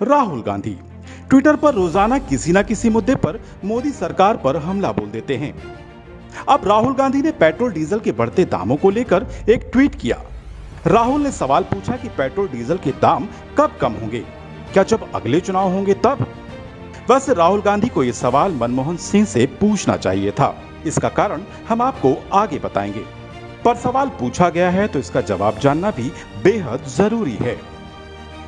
Rahul Gandhi Twitter पर रोजाना किसी न किसी मुद्दे पर मोदी सरकार पर हमला बोल देते हैं। अब राहुल गांधी ने पेट्रोल डीजल के बढ़ते दामों को लेकर एक ट्वीट किया। राहुल ने सवाल पूछा कि पेट्रोल डीजल के दाम कब कम होंगे, क्या जब अगले चुनाव होंगे तब? वैसे राहुल गांधी को यह सवाल मनमोहन सिंह से पूछना चाहिए था। इसका कारण हम आपको आगे बताएंगे, पर सवाल पूछा गया है तो इसका जवाब जानना भी बेहद जरूरी है।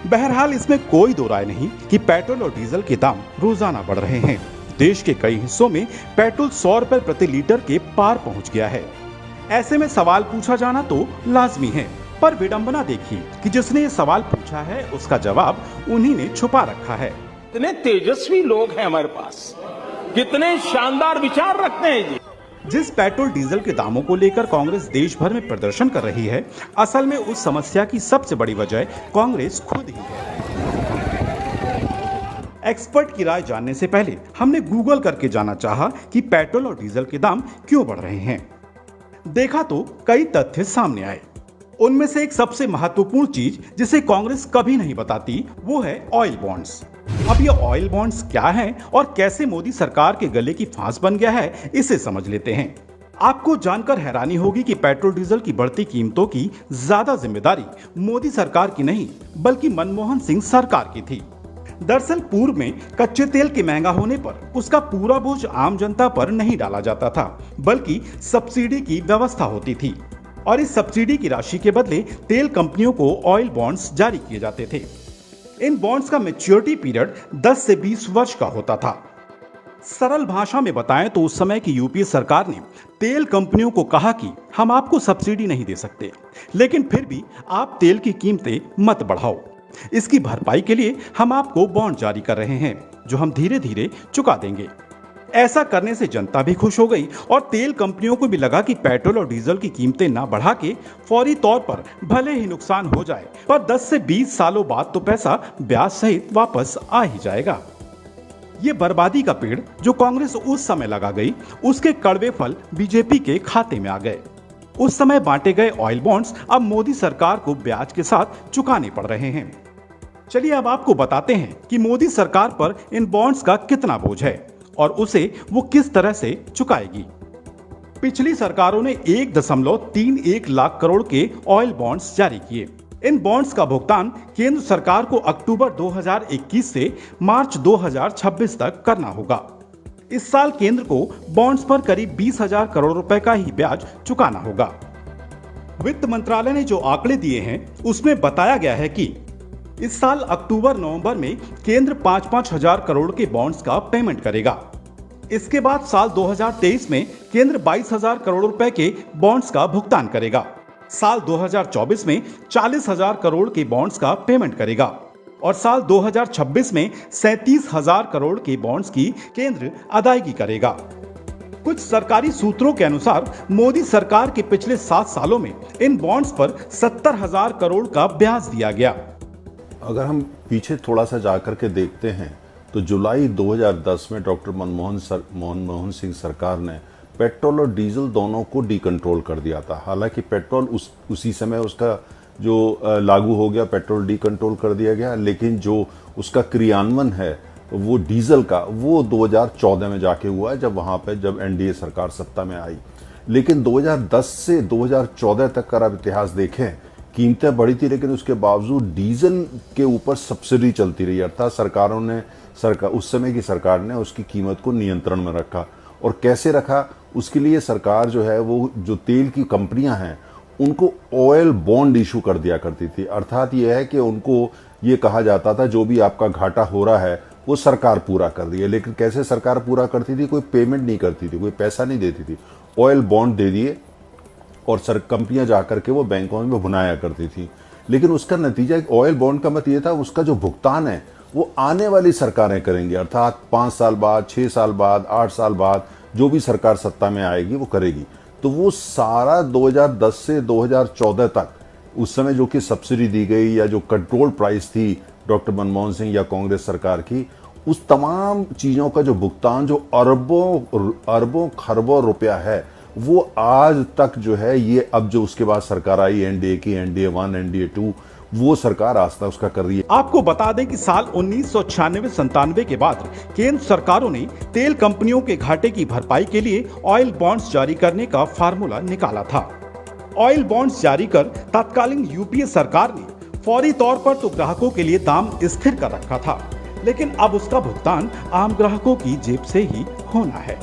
बहरहाल इसमें कोई दो राय नहीं कि पेट्रोल और डीजल के दाम रोजाना बढ़ रहे हैं। देश के कई हिस्सों में पेट्रोल 100 रुपए प्रति लीटर के पार पहुंच गया है। ऐसे में सवाल पूछा जाना तो लाजमी है, पर विडंबना देखिए कि जिसने ये सवाल पूछा है उसका जवाब उन्हीं ने छुपा रखा है। कितने तेजस्वी लोग हैं हमारे पास, कितने शानदार विचार रखते हैं जी। जिस पेट्रोल डीजल के दामों को लेकर कांग्रेस देश भर में प्रदर्शन कर रही है, असल में उस समस्या की सबसे बड़ी वजह कांग्रेस खुद ही है। एक्सपर्ट की राय जानने से पहले हमने गूगल करके जाना चाहा कि पेट्रोल और डीजल के दाम क्यों बढ़ रहे हैं। देखा तो कई तथ्य सामने आए। उनमें से एक सबसे महत्वपूर्ण चीज जिसे कांग्रेस कभी नहीं बताती वो है ऑयल बॉन्ड्स। अब ये ऑयल बॉन्ड्स क्या हैं और कैसे मोदी सरकार के गले की फांस बन गया है, इसे समझ लेते हैं। आपको जानकर हैरानी होगी कि पेट्रोल डीजल की बढ़ती कीमतों की ज्यादा जिम्मेदारी मोदी सरकार की नहीं बल्कि मनमोहन सिंह सरकार की थी। दरअसल पूर्व में कच्चे तेल के महंगा होने पर उसका पूरा बोझ आम जनता पर नहीं डाला जाता था, बल्कि सब्सिडी की व्यवस्था होती थी और इस सब्सिडी की राशि के बदले तेल कंपनियों को ऑयल बॉन्ड्स जारी किए जाते थे। इन बॉन्ड्स का मैच्योरिटी पीरियड 10 से 20 वर्ष का होता था। सरल भाषा में बताएं तो उस समय की यूपीए सरकार ने तेल कंपनियों को कहा कि हम आपको सब्सिडी नहीं दे सकते, लेकिन फिर भी आप तेल की कीमतें मत बढ़ाओ। इसकी भरपाई के लिए हम आपको बॉन्ड जारी कर रहे हैं जो हम धीरे धीरे चुका देंगे। ऐसा करने से जनता भी खुश हो गई और तेल कंपनियों को भी लगा कि पेट्रोल और डीजल की कीमतें ना बढ़ा के फौरी तौर पर भले ही नुकसान हो जाए, पर 10 से 20 सालों बाद तो पैसा ब्याज सहित वापस आ ही जाएगा। ये बर्बादी का पेड़ जो कांग्रेस उस समय लगा गई, उसके कड़वे फल बीजेपी के खाते में आ गए। उस समय बांटे गए ऑयल बॉन्ड्स अब मोदी सरकार को ब्याज के साथ चुकाने पड़ रहे हैं। चलिए अब आपको बताते हैं कि मोदी सरकार पर इन बॉन्ड्स का कितना बोझ है और उसे वो किस तरह से चुकाएगी। पिछली सरकारों ने 1.31 लाख करोड़ के ऑयल बॉन्ड्स जारी किए। इन बॉन्ड्स का भुगतान केंद्र सरकार को अक्टूबर 2021 से मार्च 2026 तक करना होगा। इस साल केंद्र को बॉन्ड्स पर करीब 20,000 करोड़ रुपए का ही ब्याज चुकाना होगा। वित्त मंत्रालय ने जो आंकड़े दिए हैं उसमें बताया गया है कि इस साल अक्टूबर नवंबर में केंद्र 5-5 हजार करोड़ के बॉन्ड्स का पेमेंट करेगा। इसके बाद साल 2023 में केंद्र 22,000 करोड़ रुपए के बॉन्ड्स का भुगतान करेगा। साल 2024 में 40,000 करोड़ के बॉन्ड्स का पेमेंट करेगा और साल 2026 में 37,000 करोड़ के बॉन्ड्स की केंद्र अदायगी करेगा। कुछ सरकारी सूत्रों के अनुसार मोदी सरकार के पिछले 7 सालों में इन बॉन्ड्स पर 70,000 करोड़ का ब्याज दिया गया। अगर हम पीछे थोड़ा सा जाकर के देखते हैं तो जुलाई 2010 में डॉक्टर मनमोहन सिंह सरकार ने पेट्रोल और डीजल दोनों को डीकंट्रोल कर दिया था। हालांकि पेट्रोल उसी समय उसका जो लागू हो गया, पेट्रोल डीकंट्रोल कर दिया गया, लेकिन जो उसका क्रियान्वयन है वो डीजल का वो 2014 में जाके हुआ है, जब एनडीए सरकार सत्ता में आई। लेकिन 2010 से 2014 तक का आप इतिहास देखें, कीमतें बढ़ी थी, लेकिन उसके बावजूद डीजल के ऊपर सब्सिडी चलती रही। अर्थात उस समय की सरकार ने उसकी कीमत को नियंत्रण में रखा। और कैसे रखा, उसके लिए सरकार जो है वो जो तेल की कंपनियां हैं उनको ऑयल बॉन्ड इशू कर दिया करती थी। अर्थात ये है कि उनको ये कहा जाता था जो भी आपका घाटा हो रहा है वो सरकार पूरा कर रही है। लेकिन कैसे सरकार पूरा करती थी? कोई पेमेंट नहीं करती थी, कोई पैसा नहीं देती थी। ऑयल बॉन्ड दे दिए और कंपनियां जाकर के वो बैंकों में भुनाया करती थी। लेकिन उसका नतीजा ऑयल बॉन्ड का मत ये था, उसका जो भुगतान है वो आने वाली सरकारें करेंगी। अर्थात 5 साल बाद, 6 साल बाद, 8 साल बाद जो भी सरकार सत्ता में आएगी वो करेगी। तो वो सारा 2010 से 2014 तक, उस समय जो कि सब्सिडी दी गई या जो कंट्रोल प्राइस थी डॉक्टर मनमोहन सिंह या कांग्रेस सरकार की, उस तमाम चीजों का जो भुगतान जो अरबों खरबों रुपया है वो आज तक जो है, ये अब जो उसके बाद सरकार आई एनडीए की, एनडीए 1, एनडीए 2, वो सरकार आज तक उसका कर रही है। आपको बता दें कि साल 1996-97 के बाद केंद्र सरकारों ने तेल कंपनियों के घाटे की भरपाई के लिए ऑयल बॉन्ड्स जारी करने का फार्मूला निकाला था। ऑयल बॉन्ड्स जारी कर तत्कालीन यूपीए सरकार ने फौरी तौर पर तो ग्राहकों के लिए दाम स्थिर कर रखा था, लेकिन अब उसका भुगतान आम ग्राहकों की जेब से ही होना है।